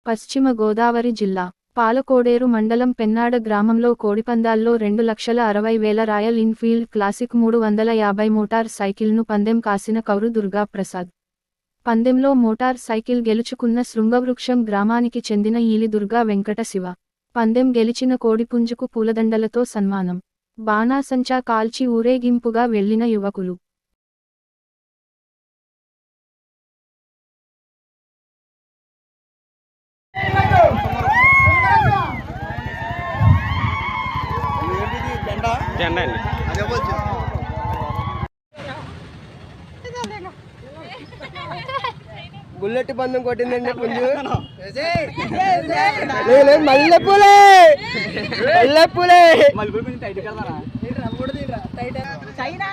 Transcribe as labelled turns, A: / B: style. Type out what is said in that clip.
A: పశ్చిమ గోదావరి జిల్లా పాలకోడేరు మండలం పెన్నాడ గ్రామంలో కోడిపందాల్లో 2,60,000 రాయల్ ఇన్ఫీల్డ్ క్లాసిక్ 350 మోటార్ సైకిల్ను పందెం కాసిన కౌరు దుర్గాప్రసాద్. పందెంలో మోటార్ సైకిల్ గెలుచుకున్న శృంగవృక్షం గ్రామానికి చెందిన ఈలి దుర్గా వెంకట శివ. పందెం గెలిచిన కోడిపుంజుకు పూలదండలతో సన్మానం. బాణాసంచా కాల్చి ఊరేగింపుగా వెళ్లిన యువకులు.
B: బుల్లెట్ పందెం కొట్టిందండి పుంజు. మల్లెపూలే మల్లెపూలే చైనా